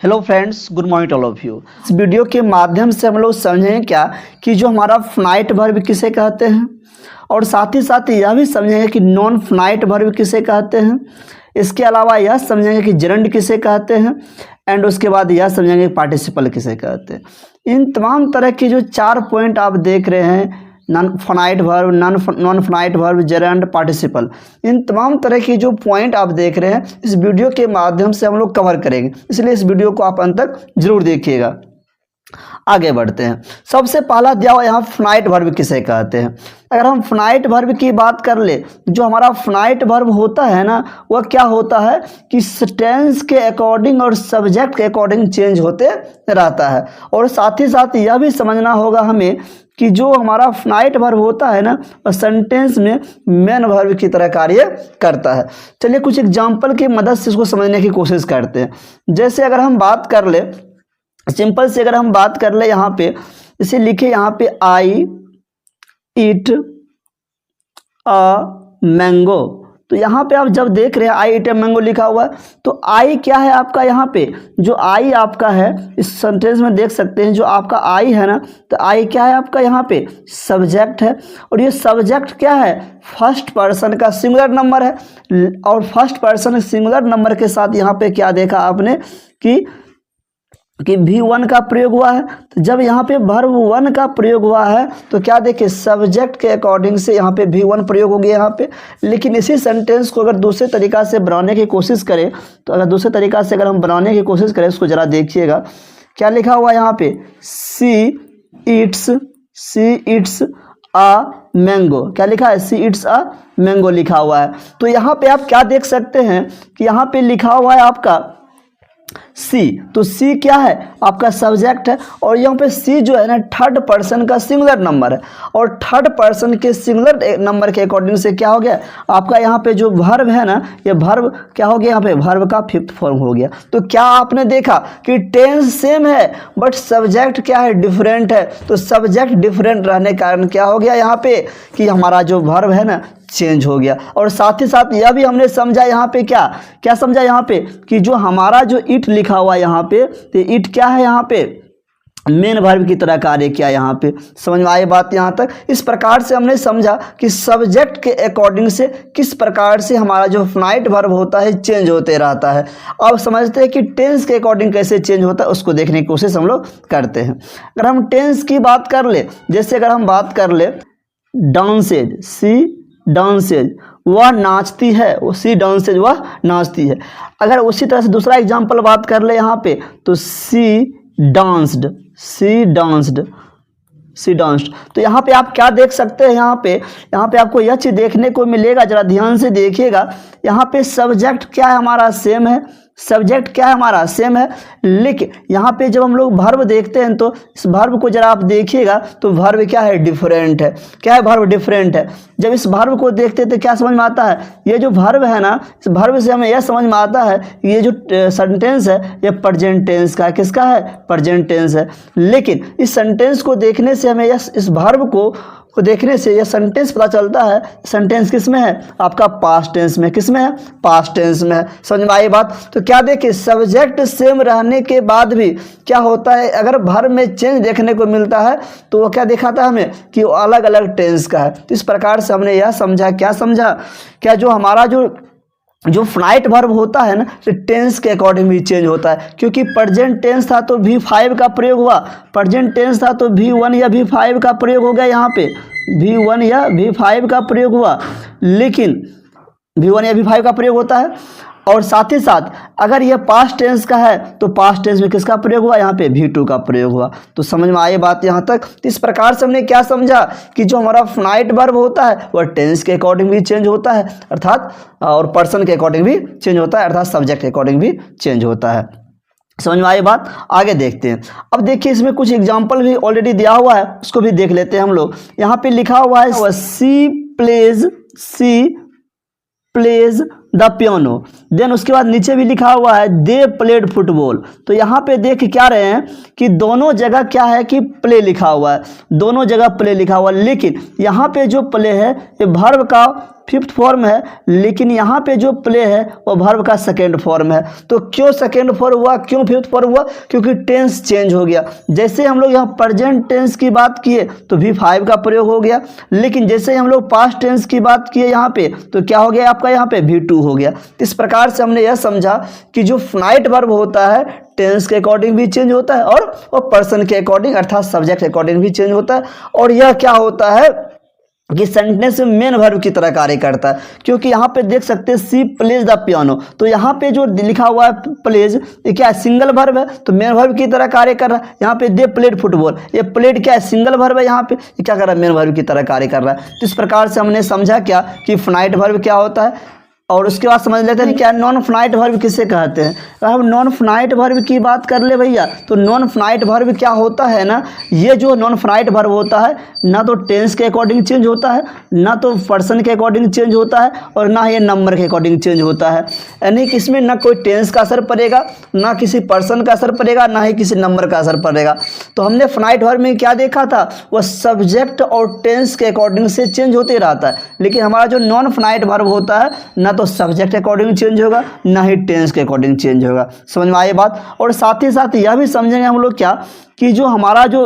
Hello friends, good morning to all of you. इस video के माध्यम से हम लोग समझेंगे क्या कि जो हमारा फिनाइट वर्ब किसे कहते हैं, और साथ ही यह भी समझेंगे कि नॉन फिनाइट वर्ब किसे कहते हैं। इसके अलावा यह समझेंगे कि जेरंड किसे कहते हैं, एंड उसके बाद यह समझेंगे पार्टिसिपल किसे कहते हैं। इन तमाम तरह की जो 4 पॉइंट आप देख रहे हैं, non finite verb, non finite verb, gerund, participle, इन तमाम तरह की जो पॉइंट आप देख रहे हैं इस वीडियो के माध्यम से हम लोग कवर करेंगे, इसलिए इस वीडियो को आप अंत तक जरूर देखिएगा। आगे बढ़ते हैं। सबसे पहला दिया हुआ यहाँ फिनाइट वर्ब किसे कहते हैं। अगर हम फिनाइट वर्ब की बात कर ले, जो हमारा फिनाइट वर्ब होता है ना, वह क्या होता है कि टेंस के अकॉर्डिंग और सब्जेक्ट के अकॉर्डिंग चेंज होते रहता है। और साथ ही साथ यह भी समझना होगा हमें कि जो हमारा फिनाइट वर्ब होता है ना, वह सेंटेंस में मेन वर्ब की तरह कार्य करता है। चलिए कुछ एग्जाम्पल की मदद से इसको समझने की कोशिश करते हैं। जैसे अगर हम बात कर ले, सिंपल से अगर हम बात कर ले, यहाँ पे इसे लिखे, यहाँ पे आई ईट अ मैंगो। तो यहाँ पे आप जब देख रहे हैं आई ईट अ मैंगो लिखा हुआ है, तो आई क्या है आपका, यहाँ पे जो आई आपका है इस सेंटेंस में देख सकते हैं, जो आपका आई है ना, तो आई क्या है आपका, यहाँ पे सब्जेक्ट है। और ये सब्जेक्ट क्या है, फर्स्ट पर्सन का सिंगुलर नंबर है। और फर्स्ट पर्सन सिंगुलर नंबर के साथ यहाँ पे क्या देखा आपने कि V1 का प्रयोग हुआ है। तो जब यहाँ पे वर्ब 1 का प्रयोग हुआ है तो क्या देखिए, सब्जेक्ट के अकॉर्डिंग से यहाँ पे V1 प्रयोग हो गया यहाँ पे। लेकिन इसी सेंटेंस को अगर दूसरे तरीका से बनाने की कोशिश करें, तो अगर दूसरे तरीका से अगर हम बनाने की कोशिश करें, उसको ज़रा देखिएगा क्या लिखा हुआ है यहाँ पे, सी इट्स अ मैंगो। क्या लिखा है, सी इट्स अ मैंगो लिखा हुआ है। तो यहाँ पे आप क्या देख सकते हैं कि यहाँ पे लिखा हुआ है आपका सी। तो सी क्या है, आपका सब्जेक्ट है। और यहाँ पे सी जो है ना, थर्ड पर्सन का सिंगुलर नंबर है। और थर्ड पर्सन के सिंगुलर नंबर के अकॉर्डिंग से क्या हो गया आपका, यहाँ पे जो वर्ब है ना, ये वर्ब क्या हो गया, यहाँ पे वर्ब का 5th फॉर्म हो गया। तो क्या आपने देखा कि टेंस सेम है बट सब्जेक्ट क्या है, डिफरेंट है। तो सब्जेक्ट डिफरेंट रहने के कारण क्या हो गया यहाँ पे कि हमारा जो वर्ब है ना चेंज हो गया। और साथ ही साथ यह भी हमने समझा यहाँ पे, क्या समझा यहाँ पे कि जो हमारा जो इट लिखा हुआ है यहाँ पे, तो इट क्या है यहाँ पे, मेन वर्ब की तरह कार्य किया यहाँ पे। समझ में आई बात यहाँ तक। इस प्रकार से हमने समझा कि सब्जेक्ट के अकॉर्डिंग से किस प्रकार से हमारा जो फिनाइट वर्ब होता है चेंज होते रहता है। अब समझते हैं कि टेंस के अकॉर्डिंग कैसे चेंज होता है, उसको देखने की कोशिश हम लोग करते हैं। अगर हम टेंस की बात कर ले, जैसे अगर हम बात कर ले डांसेज, सी डांसेज, वह नाचती है, सी डांसेज, वह नाचती है। अगर उसी तरह से दूसरा एग्जांपल बात कर ले यहाँ पे, तो सी डांस्ड। तो यहाँ पे आप क्या देख सकते हैं, यहाँ पे आपको यह चीज़ देखने को मिलेगा, जरा ध्यान से देखिएगा। यहाँ पे सब्जेक्ट क्या है हमारा, सेम है। सब्जेक्ट क्या है हमारा, सेम है। लेकिन यहाँ पे जब हम लोग वर्ब देखते हैं तो इस वर्ब को जरा आप देखिएगा, तो वर्ब क्या है, डिफरेंट है। क्या है, वर्ब डिफरेंट है। जब इस वर्ब को देखते हैं तो क्या समझ में आता है, ये जो वर्ब है ना, इस वर्ब से हमें यह समझ में आता है ये जो सेंटेंस है ये प्रेजेंट टेंस का है। किसका है, प्रेजेंट टेंस है। लेकिन इस सेंटेंस को देखने से हमें इस वर्ब को देखने से यह सेंटेंस पता चलता है, सेंटेंस किस में है, आपका पास्ट टेंस में। किस में है, पास्ट टेंस में है। समझ में आई बात। तो क्या देखिए, सब्जेक्ट सेम रहने के बाद भी क्या होता है, अगर वर्ब में चेंज देखने को मिलता है तो वो क्या दिखाता है हमें कि वो अलग अलग टेंस का है। तो इस प्रकार से हमने यह समझा, क्या जो हमारा जो फिनाइट वर्ब होता है ना, तो टेंस के अकॉर्डिंग भी चेंज होता है। क्योंकि प्रेजेंट टेंस था तो V5 का प्रयोग हुआ, प्रेजेंट टेंस था तो V1 या V5 का प्रयोग हो गया। यहाँ पे V1 या V5 का प्रयोग हुआ, लेकिन V1 या V5 का प्रयोग होता है। और साथ ही साथ अगर यह पास्ट टेंस का है तो पास्ट टेंस में किसका प्रयोग हुआ, यहाँ पे V2 का प्रयोग हुआ। तो समझ में आई बात यहाँ तक। तो इस प्रकार से हमने क्या समझा कि जो हमारा फिनाइट वर्ब होता है वह टेंस के अकॉर्डिंग भी चेंज होता है, अर्थात और पर्सन के अकॉर्डिंग भी चेंज होता है, अर्थात सब्जेक्ट के अकॉर्डिंग भी चेंज होता है। समझ में आई बात। आगे देखते हैं। अब देखिए इसमें कुछ एग्जाम्पल भी ऑलरेडी दिया हुआ है, उसको भी देख लेते हैं हम लोग। यहाँ पे लिखा हुआ है सी प्लेज द पियानो। देन उसके बाद नीचे भी लिखा हुआ है दे प्लेड फुटबॉल। तो यहाँ पे देख क्या रहे हैं कि दोनों जगह क्या है कि प्ले लिखा हुआ है, दोनों जगह प्ले लिखा हुआ है। लेकिन यहाँ पे जो प्ले है ये वर्ब का फिफ्थ फॉर्म है, लेकिन यहाँ पे जो प्ले है वो वर्ब का सेकेंड फॉर्म है। तो क्यों सेकेंड फॉर्म हुआ, क्यों फिफ्थ फॉर्म हुआ? क्योंकि टेंस चेंज हो गया। जैसे हम लोग यहाँ प्रेजेंट टेंस की बात किए तो V5 का प्रयोग हो गया, लेकिन जैसे हम लोग पास्ट टेंस की बात किए यहाँ पे तो क्या हो गया आपका यहाँ पे V2 हो गया। इस प्रकार से हमने यह समझा कि जो फाइनाइट वर्ब होता है टेंस के अकॉर्डिंग भी चेंज होता है और पर्सन के अकॉर्डिंग अर्थात सब्जेक्ट के अकॉर्डिंग भी चेंज होता है, और यह क्या होता है कि सेंटेंस में मेन वर्ब की तरह कार्य करता है। क्योंकि यहाँ पे देख सकते हैं सी प्लेज द पियानो, तो यहाँ पे जो लिखा हुआ है प्लेज ये क्या है, सिंगल वर्ब है, तो मेन वर्ब की तरह कार्य कर रहा है। यहाँ पे दे प्लेड फुटबॉल, ये प्लेड क्या है, सिंगल वर्ब है, यहाँ पे ये क्या कर रहा है, मेन वर्ब की तरह कार्य कर रहा है। तो इस प्रकार से हमने समझा क्या कि फाइनाइट वर्ब क्या होता है, और उसके बाद समझ लेते हैं क्या नॉन फाइनाइट वर्ब किसे कहते हैं। अगर हम नॉन फाइनाइट वर्ब की बात कर ले भैया, तो नॉन फाइनाइट वर्ब क्या होता है ना, ये जो नॉन फाइनाइट वर्ब होता है ना तो टेंस के अकॉर्डिंग चेंज होता है, ना तो पर्सन के अकॉर्डिंग चेंज होता है, और ना ये नंबर के अकॉर्डिंग चेंज होता है। यानी कि इसमें ना कोई टेंस का असर पड़ेगा, ना किसी पर्सन का असर पड़ेगा, ना ही किसी नंबर का असर पड़ेगा। तो हमने फाइनाइट वर्ब में क्या देखा था, वह सब्जेक्ट और टेंस के अकॉर्डिंग से चेंज होते रहता है। लेकिन हमारा जो नॉन फाइनाइट वर्ब होता है ना तो सब्जेक्ट के अकॉर्डिंग चेंज होगा, ना ही टेंस के अकॉर्डिंग चेंज होगा। समझ में आई बात? और साथ ही साथ यह भी समझेंगे हम लोग क्या कि जो हमारा जो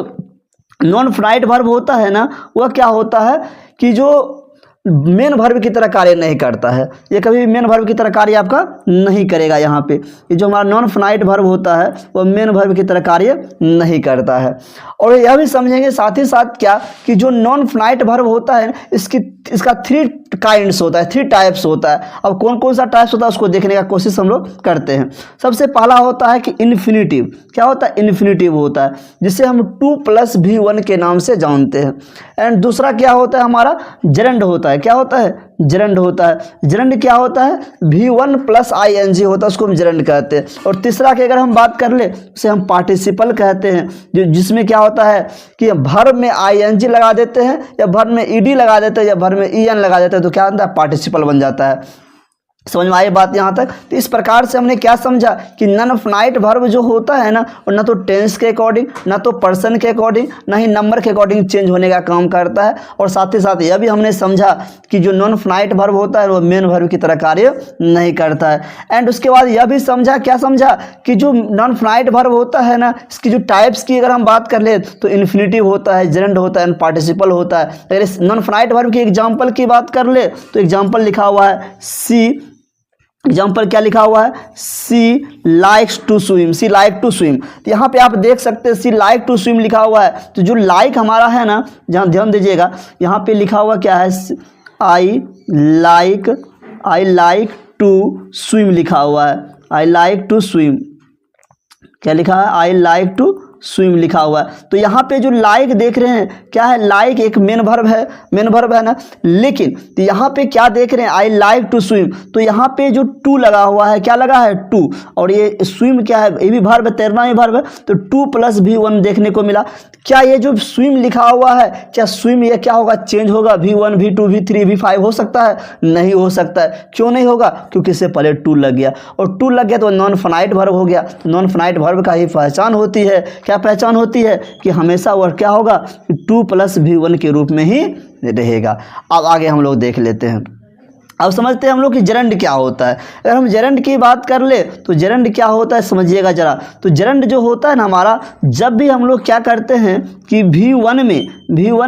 नॉन फाइनाइट वर्ब होता है ना, वह क्या होता है कि जो मेन वर्ब की तरह कार्य नहीं करता है, ये कभी भी मेन वर्ब की तरह कार्य आपका नहीं करेगा। यहाँ पे ये जो हमारा नॉन फाइनाइट वर्ब होता है वह मेन वर्ब की तरह कार्य नहीं करता है। और यह भी समझेंगे साथ ही साथ क्या कि जो नॉन फाइनाइट वर्ब होता है इसका 3 काइंड्स होता है, 3 टाइप्स होता है। अब कौन कौन सा टाइप्स होता है उसको देखने का कोशिश हम लोग करते हैं। सबसे पहला होता है कि इन्फिनिटिव। क्या होता है? इन्फिनिटिव होता है, जिसे हम 2+V1 के नाम से जानते हैं। एंड दूसरा क्या होता है हमारा, जेरेंड होता है। क्या होता है? जेरेंड होता है। जेरेंड क्या होता है? V1 + ing होता है, उसको हम जेरेंड कहते हैं। और तीसरा की अगर हम बात कर ले उसे हम पार्टिसिपल कहते हैं, जिसमें क्या होता है कि वर्ब में ing लगा देते हैं, या वर्ब में ed लगा देते हैं, या वर्ब में en लगा देते हैं, तो क्या होता है, पार्टिसिपल बन जाता है। समझ में आई बात यहाँ तक? तो इस प्रकार से हमने क्या समझा कि नॉन फाइनाइट वर्ब जो होता है ना, ना तो टेंस के अकॉर्डिंग, ना तो पर्सन के अकॉर्डिंग, ना ही नंबर के अकॉर्डिंग चेंज होने का काम करता है। और साथ ही साथ यह भी हमने समझा कि जो नॉन फाइनाइट वर्ब होता है वो मेन वर्ब की तरह कार्य नहीं करता है। एंड उसके बाद यह भी समझा, क्या समझा कि जो नॉन फाइनाइट वर्ब होता है ना, इसकी जो टाइप्स की अगर हम बात कर ले तो इन्फिनिटिव होता है, जेरेंड होता है, पार्टिसिपल होता है। अगर इस नॉन फाइनाइट वर्ब की एग्जाम्पल की बात कर ले तो एग्जाम्पल लिखा हुआ है सी, एग्जाम्पल क्या लिखा हुआ है, she likes to swim, she like to swim. तो यहाँ पे आप देख सकते हैं सी लाइक टू स्विम लिखा हुआ है। तो जो लाइक हमारा है ना, जहाँ ध्यान दीजिएगा, यहाँ पे लिखा हुआ क्या है, आई लाइक टू स्विम लिखा हुआ है। आई लाइक टू स्विम, क्या लिखा है, आई लाइक टू स्विम लिखा हुआ है। तो यहाँ पे जो लाइक देख रहे हैं क्या है, लाइक एक मेन वर्ब है, मेन वर्ब है ना। लेकिन तो यहाँ पे क्या देख रहे हैं, आई लाइक टू स्विम, तो यहाँ पे जो टू लगा हुआ है, क्या लगा है, टू। और ये स्विम क्या है, ये भी वर्ब है, तैरना भी वर्ब है, तो 2+V1 देखने को मिला। क्या ये जो स्विम लिखा हुआ है, क्या स्विम ये क्या होगा, चेंज होगा, V1 V2 V3 V5 हो सकता है? नहीं हो सकता है। क्यों नहीं होगा? क्योंकि इससे पहले टू लग गया, और टू लग गया तो नॉन फाइनाइट वर्ब हो गया। तो नॉन फाइनाइट वर्ब का ही पहचान होती है, क्या पहचान होती है कि हमेशा वह क्या होगा, 2+V1 के रूप में ही रहेगा। अब आगे हम लोग देख लेते हैं। अब समझते हैं हम लोग कि जेरेंड क्या होता है। अगर हम जेरेंड की बात कर ले तो जेरेंड क्या होता है समझिएगा जरा। तो जेरेंड जो होता है ना हमारा, जब भी हम लोग क्या करते हैं कि V1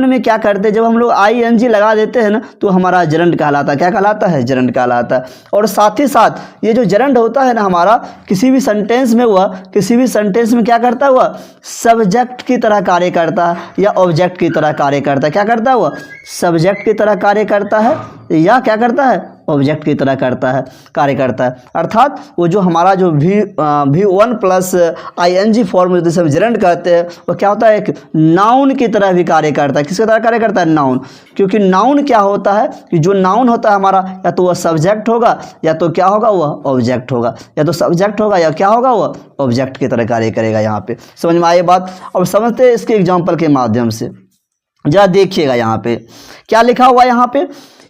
में क्या करते हैं, जब हम लोग ing लगा देते हैं ना, तो हमारा जेरेंड कहलाता है। क्या कहलाता है? जेरेंड कहलाता है। और साथ ही साथ ये जो जेरेंड होता है ना हमारा, किसी भी सेंटेंस में हुआ, किसी भी सेंटेंस में क्या करता हुआ, सब्जेक्ट की तरह कार्य करता है या ऑब्जेक्ट की तरह कार्य करता है। क्या करता है? हुआ सब्जेक्ट की तरह कार्य करता है या क्या करता है, ऑब्जेक्ट की तरह करता है, कार्य करता है। अर्थात वो जो हमारा जो V1 + ing फॉर्म जिसे हम जेरेंड कहते हैं, वो क्या होता है, एक नाउन की तरह भी कार्य करता है। किसकी तरह कार्य करता है? नाउन। क्योंकि नाउन क्या होता है कि जो नाउन होता है हमारा, या तो वह सब्जेक्ट होगा, या तो क्या होगा, वह ऑब्जेक्ट होगा, या तो सब्जेक्ट होगा या क्या होगा, वह ऑब्जेक्ट की तरह कार्य करेगा। यहाँ पे समझ में आई बात? अब समझते हैं इसके एग्जाम्पल के माध्यम से। जरा देखिएगा यहाँ पे क्या लिखा हुआ है, यहाँ पे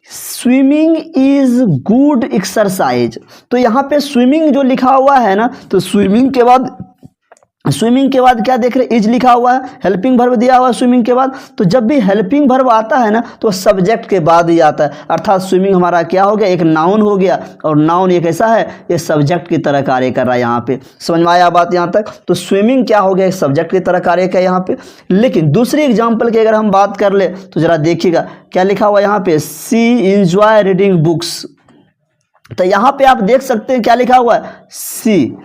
स्विमिंग इज गुड एक्सरसाइज। तो यहाँ पे स्विमिंग जो लिखा हुआ है ना, तो स्विमिंग के बाद स्विमिंग के बाद क्या देख रहे हैं, इज लिखा हुआ है, हेल्पिंग वर्ब दिया हुआ है स्विमिंग के बाद। तो जब भी हेल्पिंग वर्ब आता है ना तो सब्जेक्ट के बाद ही आता है, अर्थात स्विमिंग हमारा क्या हो गया, एक नाउन हो गया, और नाउन ये कैसा है, ये सब्जेक्ट की तरह कार्य कर रहा है। यहाँ पे समझ में आया बात यहाँ तक। तो स्विमिंग क्या हो गया, एक सब्जेक्ट की तरह कार्य का यहाँ पे। लेकिन दूसरी एग्जाम्पल की अगर हम बात कर ले तो जरा देखिएगा क्या लिखा हुआ यहाँ पे, सी इंजॉय रीडिंग बुक्स। तो यहाँ पे आप देख सकते हैं क्या लिखा हुआ है, सी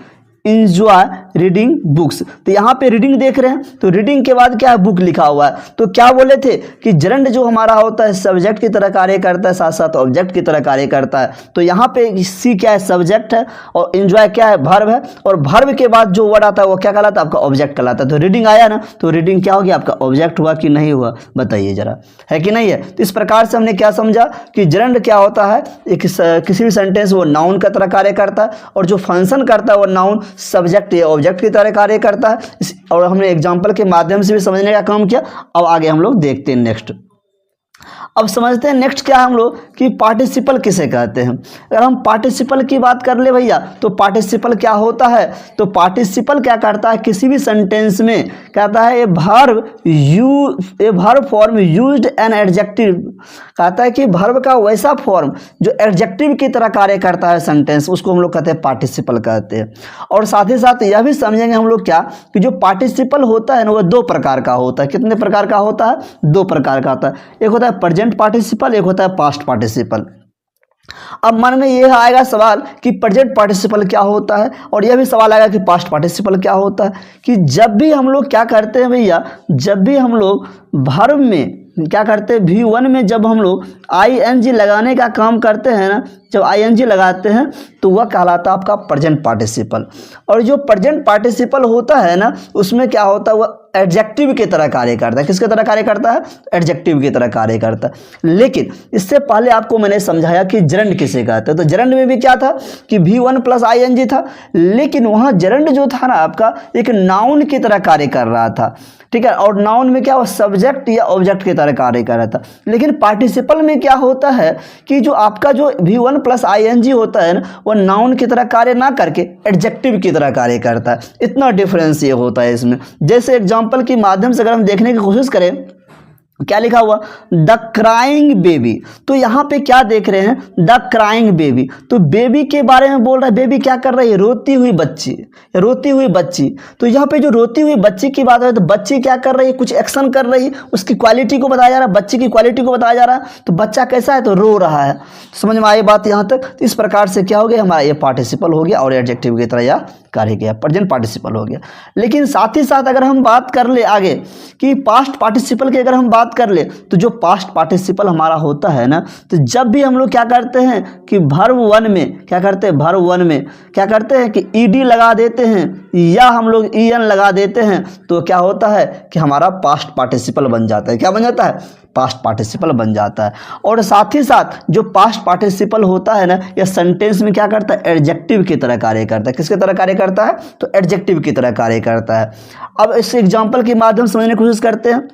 इंजॉय रीडिंग बुक्स। तो यहाँ पे रीडिंग देख रहे हैं, तो रीडिंग के बाद क्या है, बुक लिखा हुआ है। तो क्या बोले थे कि जरंड जो हमारा होता है सब्जेक्ट की तरह कार्य करता है, साथ साथ ऑब्जेक्ट की तरह कार्य करता है। तो यहाँ पे सी क्या है, सब्जेक्ट है, और इंजॉय क्या है, वर्ब है, और वर्ब के बाद जो वर्ड आता है वो क्या कहलाता है, आपका ऑब्जेक्ट कहलाता है। तो रीडिंग आया ना, तो रीडिंग क्या हो गया, आपका ऑब्जेक्ट हुआ कि नहीं हुआ, बताइए जरा, है कि नहीं है। तो इस प्रकार से हमने क्या समझा कि जरंड क्या होता है, एक किसी भी सेंटेंस वो नाउन का तरह कार्य करता है, और जो फंक्शन करता है वो नाउन सब्जेक्ट या ऑब्जेक्ट की तरह कार्य करता है। और हमने एग्जांपल के माध्यम से भी समझने का काम किया। अब आगे हम लोग देखते हैं नेक्स्ट। अब समझते हैं नेक्स्ट क्या है हम लोग कि पार्टिसिपल किसे कहते हैं। अगर हम पार्टिसिपल की बात कर ले भैया, तो पार्टिसिपल क्या होता है, तो पार्टिसिपल क्या करता है, किसी भी सेंटेंस में कहता है a verb form used an adjective, कहता है कि वर्ब का वैसा फॉर्म जो एडजेक्टिव की तरह कार्य करता है सेंटेंस, उसको हम लोग कहते हैं पार्टिसिपल कहते हैं। और साथ ही साथ यह भी समझेंगे हम लोग क्या कि जो पार्टिसिपल होता है ना वो दो प्रकार का होता है। कितने प्रकार का होता है, दो प्रकार का होता है। एक होता है प्रेजेंट पार्टिसिपल, एक होता है पास्ट पार्टिसिपल। अब मन में यह आएगा सवाल कि प्रेजेंट पार्टिसिपल क्या होता है, और यह भी सवाल आएगा कि पास्ट पार्टिसिपल क्या होता है। कि जब भी हम लोग क्या करते हैं भैया, जब भी हम लोग वर्ब में क्या करते हैं, V1 में जब हम लोग ING लगाने का काम करते हैं ना, जब ING लगाते हैं तो वह कहलाता है आपका प्रेजेंट पार्टिसिपल। और जो प्रेजेंट पार्टिसिपल होता है ना, उसमें क्या होता है, वह एडजेक्टिव की तरह कार्य करता है। किसके तरह कार्य करता है, एडजेक्टिव की तरह कार्य करता है। लेकिन इससे पहले आपको मैंने समझाया कि जरंड किसे कहते हैं। तो जरंड में भी क्या था कि V1 प्लस ING था, लेकिन वहाँ जरंड जो था ना आपका एक नाउन की तरह कार्य कर रहा था, ठीक है। और नाउन में क्या, वो सब्जेक्ट या ऑब्जेक्ट की तरह कार्य कर रहा था। लेकिन पार्टिसिपल में क्या होता है कि जो आपका जो V1 प्लस ING होता है ना, वो नाउन की तरह कार्य ना करके एडजेक्टिव की तरह कार्य करता है। इतना डिफरेंस ये होता है इसमें। जैसे एग्जांपल के माध्यम से अगर हम देखने की कोशिश करें, क्या लिखा हुआ, द क्राइंग बेबी। तो यहाँ पे क्या देख रहे हैं, द क्राइंग बेबी। तो बेबी के बारे में बोल रहा है, बेबी क्या कर रही है, रोती हुई बच्ची, रोती हुई बच्ची। तो यहाँ पे जो रोती हुई बच्ची की बात है, तो बच्ची क्या कर रही है, कुछ एक्शन कर रही है, उसकी क्वालिटी को बताया जा रहा है, बच्ची की क्वालिटी को बताया जा रहा है। तो बच्चा कैसा है, तो रो रहा है। समझ में आई बात यहाँ तक। तो इस प्रकार से क्या हो गया, हमारा ये पार्टिसिपल हो गया और एडजेक्टिव की तरह यह कार्य किया, प्रेजेंट पार्टिसिपल हो गया। लेकिन साथ ही साथ अगर हम बात कर ले आगे कि पास्ट पार्टिसिपल की अगर हम बात कर ले, तो जो पास्ट पार्टिसिपल हमारा होता है ना, तो जब भी हम लोग क्या करते हैं कि वर्ब 1 में क्या करते हैं, वर्ब 1 में क्या करते हैं कि ईडी लगा देते हैं या हम लोग en लगा देते हैं, तो क्या होता है कि हमारा पास्ट पार्टिसिपल बन जाता है। क्या बन जाता है, पास्ट पार्टिसिपल बन जाता है। और साथ ही साथ जो पास्ट पार्टिसिपल होता है ना, यह सेंटेंस में क्या करता है, एडजेक्टिव की तरह कार्य करता है। किसकी तरह कार्य करता है, तो एडजेक्टिव की तरह कार्य करता है। अब इस एग्जांपल के माध्यम से समझने की कोशिश करते हैं।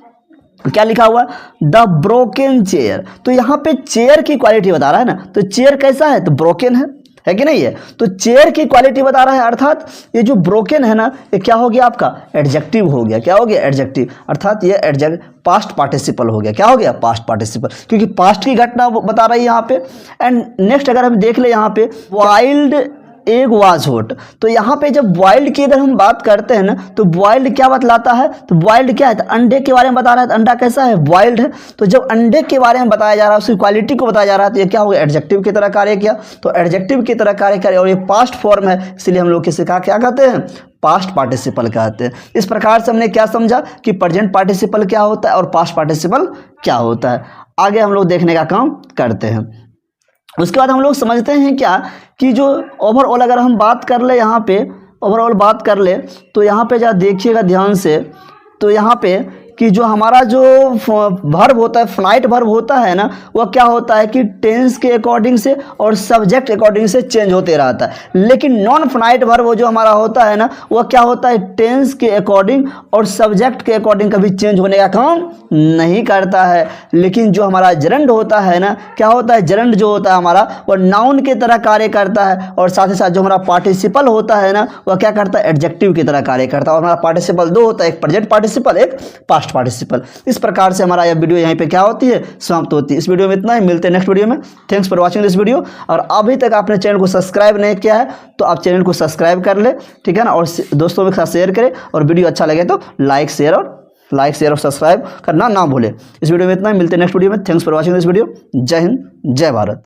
क्या लिखा हुआ, द ब्रोकन चेयर। तो यहाँ पे चेयर की क्वालिटी बता रहा है ना, तो चेयर कैसा है, तो ब्रोकन है कि नहीं है। तो चेयर की क्वालिटी बता रहा है, अर्थात ये जो ब्रोकन है ना, ये क्या हो गया, आपका एडजेक्टिव हो गया। क्या हो गया, एडजेक्टिव, अर्थात ये एडजेक्ट पास्ट पार्टिसिपल हो गया। क्या हो गया, पास्ट पार्टिसिपल, क्योंकि पास्ट की घटना बता रही है यहाँ पे। एंड नेक्स्ट अगर हम देख ले यहाँ पे, वाइल्ड एग वाज हॉट। तो यहाँ पे जब बॉइल्ड की अगर हम बात करते हैं ना, तो बॉइल्ड क्या बतलाता है, तो बॉइल्ड क्या है, तो अंडे के बारे में बता रहा है। तो अंडा कैसा है, बॉइल्ड है। तो जब अंडे के बारे में बताया जा रहा है, उसकी क्वालिटी को बताया जा रहा है, तो ये क्या हो गया, एडजेक्टिव की तरह कार्य किया। तो एडजेक्टिव की तरह कार्य करे, और ये पास्ट फॉर्म है, इसलिए हम लोग किसे क्या कहते हैं, पास्ट पार्टिसिपल कहते हैं। इस प्रकार से हमने क्या समझा कि प्रेजेंट पार्टिसिपल क्या होता है और पास्ट पार्टिसिपल क्या होता है। आगे हम लोग देखने का काम करते हैं। उसके बाद हम लोग समझते हैं क्या कि जो ओवरऑल अगर हम बात कर ले, यहाँ पे ओवरऑल बात कर ले, तो यहाँ पे जरा देखिएगा ध्यान से। तो यहाँ पे कि जो हमारा जो वर्ब होता है, फाइनाइट वर्ब होता है ना, वह क्या होता है कि टेंस के अकॉर्डिंग से और सब्जेक्ट अकॉर्डिंग से चेंज होते रहता है। लेकिन नॉन फाइनाइट वर्ब जो हमारा होता है ना, वह क्या होता है, टेंस के अकॉर्डिंग और सब्जेक्ट के अकॉर्डिंग कभी चेंज होने का काम नहीं करता है। लेकिन जो हमारा जरंड होता है ना, क्या होता है, जरंड जो होता है हमारा, वह नाउन की तरह कार्य करता है, और साथ ही साथ जो हमारा पार्टिसिपल होता है ना, वह क्या करता है, एडजेक्टिव की तरह कार्य करता है। और हमारा पार्टिसिपल दो होता है, एक प्रेजेंट पार्टिसिपल, एक पास्ट पार्टिसिपल। इस प्रकार से हमारा यह वीडियो यहीं पे क्या होती है, समाप्त होती है। इस वीडियो में इतना ही, मिलते हैं नेक्स्ट वीडियो में। Thanks for watching this video. और अभी तक आपने चैनल को सब्सक्राइब नहीं किया है तो आप चैनल को सब्सक्राइब कर ले, ठीक है ना, और दोस्तों के साथ शेयर करें, और वीडियो अच्छा लगे तो लाइक शेयर और सब्सक्राइब करना ना भूलें। इस वीडियो में इतना ही, मिलते हैं नेक्स्ट वीडियो में। Thanks for watching this video. जय हिंद, जय भारत।